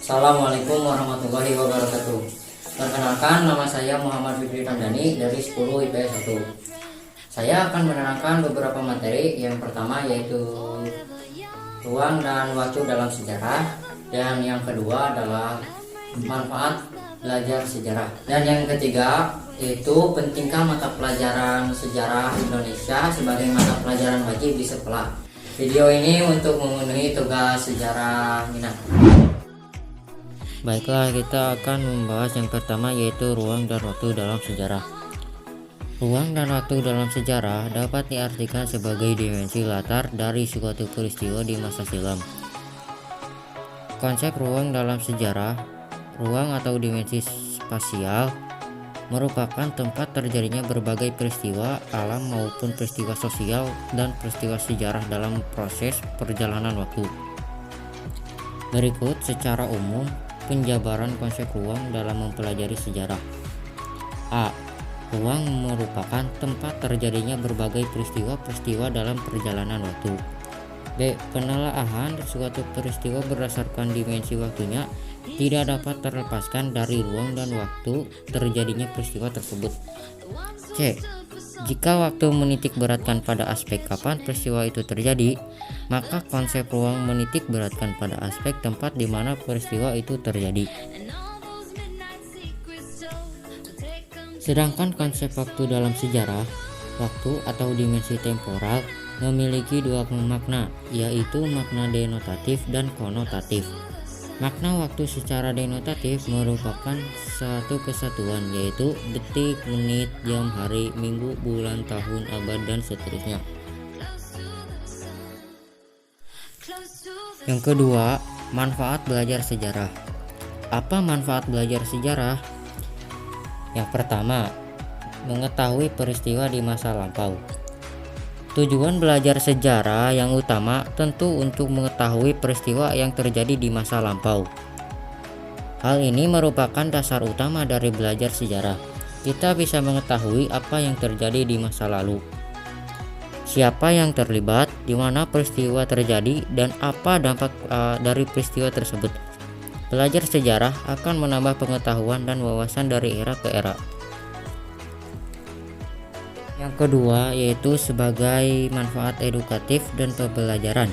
Assalamualaikum warahmatullahi wabarakatuh. Perkenalkan, nama saya Muhammad Fikri Ramdhani dari 10 IPS 1. Saya akan menerangkan beberapa materi. Yang pertama yaitu ruang dan waktu dalam sejarah, dan yang kedua adalah manfaat belajar sejarah, dan yang ketiga yaitu pentingkah mata pelajaran sejarah Indonesia sebagai mata pelajaran wajib di sekolah. Video ini untuk memenuhi tugas sejarah minat. Baiklah, kita akan membahas yang pertama yaitu ruang dan waktu dalam sejarah. Ruang dan waktu dalam sejarah dapat diartikan sebagai dimensi latar dari suatu peristiwa di masa silam. Konsep ruang dalam sejarah, ruang atau dimensi spasial, merupakan tempat terjadinya berbagai peristiwa alam maupun peristiwa sosial dan peristiwa sejarah dalam proses perjalanan waktu. Berikut secara umum penjabaran konsep ruang dalam mempelajari sejarah. A. Ruang merupakan tempat terjadinya berbagai peristiwa-peristiwa dalam perjalanan waktu. B. Penelaahan suatu peristiwa berdasarkan dimensi waktunya tidak dapat terlepaskan dari ruang dan waktu terjadinya peristiwa tersebut. C. Jika waktu menitik beratkan pada aspek kapan peristiwa itu terjadi, maka konsep ruang menitik beratkan pada aspek tempat di mana peristiwa itu terjadi. Sedangkan konsep waktu dalam sejarah, waktu atau dimensi temporal memiliki dua makna, yaitu makna denotatif dan konotatif. Makna waktu secara denotatif merupakan satu kesatuan, yaitu detik, menit, jam, hari, minggu, bulan, tahun, abad, dan seterusnya. Yang kedua, manfaat belajar sejarah. Apa manfaat belajar sejarah? Yang pertama, mengetahui peristiwa di masa lampau. Tujuan belajar sejarah yang utama tentu untuk mengetahui peristiwa yang terjadi di masa lampau. Hal ini merupakan dasar utama dari belajar sejarah. Kita bisa mengetahui apa yang terjadi di masa lalu, siapa yang terlibat, di mana peristiwa terjadi, dan apa dampak dari peristiwa tersebut. Belajar sejarah akan menambah pengetahuan dan wawasan dari era ke era. Yang kedua yaitu sebagai manfaat edukatif dan pembelajaran.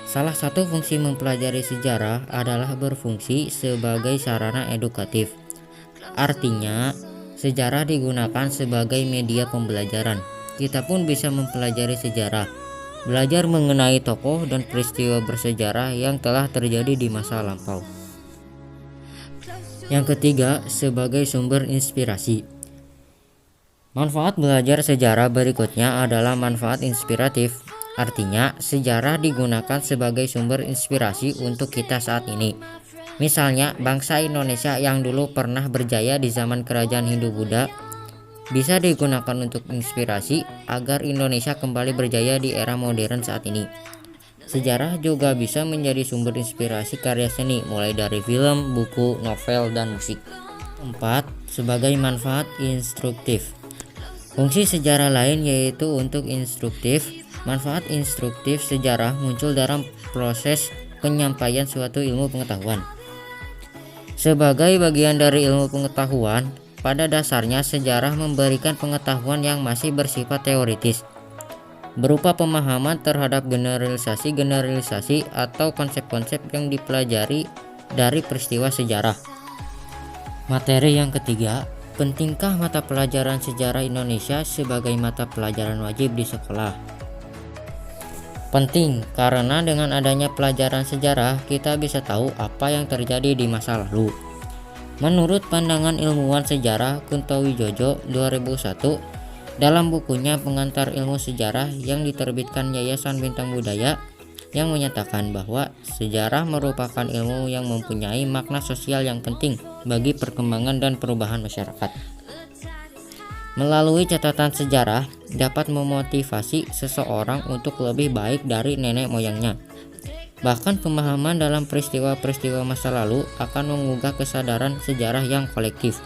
Salah satu fungsi mempelajari sejarah adalah berfungsi sebagai sarana edukatif. Artinya, sejarah digunakan sebagai media pembelajaran. Kita pun bisa mempelajari sejarah, belajar mengenai tokoh dan peristiwa bersejarah yang telah terjadi di masa lampau. Yang ketiga, sebagai sumber inspirasi. Manfaat belajar sejarah berikutnya adalah manfaat inspiratif. Artinya, sejarah digunakan sebagai sumber inspirasi untuk kita saat ini. Misalnya, bangsa Indonesia yang dulu pernah berjaya di zaman kerajaan Hindu-Buddha bisa digunakan untuk inspirasi agar Indonesia kembali berjaya di era modern saat ini. Sejarah juga bisa menjadi sumber inspirasi karya seni, mulai dari film, buku, novel, dan musik. 4. Sebagai manfaat instruktif. Fungsi sejarah lain yaitu untuk instruktif. Manfaat instruktif sejarah muncul dalam proses penyampaian suatu ilmu pengetahuan. Sebagai bagian dari ilmu pengetahuan, pada dasarnya sejarah memberikan pengetahuan yang masih bersifat teoritis, berupa pemahaman terhadap generalisasi atau konsep-konsep yang dipelajari dari peristiwa sejarah. Materi yang ketiga, pentingkah mata pelajaran sejarah Indonesia sebagai mata pelajaran wajib di sekolah? Penting, karena dengan adanya pelajaran sejarah, kita bisa tahu apa yang terjadi di masa lalu. Menurut pandangan ilmuwan sejarah Kunto Wijojo 2001, dalam bukunya Pengantar Ilmu Sejarah yang diterbitkan Yayasan Bintang Budaya, yang menyatakan bahwa sejarah merupakan ilmu yang mempunyai makna sosial yang penting bagi perkembangan dan perubahan masyarakat. Melalui catatan sejarah dapat memotivasi seseorang untuk lebih baik dari nenek moyangnya. Bahkan pemahaman dalam peristiwa-peristiwa masa lalu akan mengubah kesadaran sejarah yang kolektif.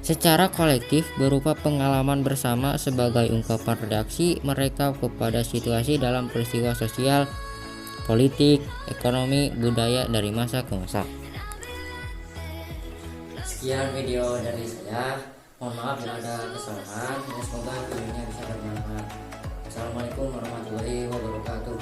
Secara kolektif berupa pengalaman bersama sebagai ungkapan reaksi mereka kepada situasi dalam peristiwa sosial, politik, ekonomi, budaya dari masa ke masa. Sekian video dari saya. Mohon maaf bila ada kesalahan. Semoga videonya bisa bermanfaat. Assalamualaikum warahmatullahi wabarakatuh.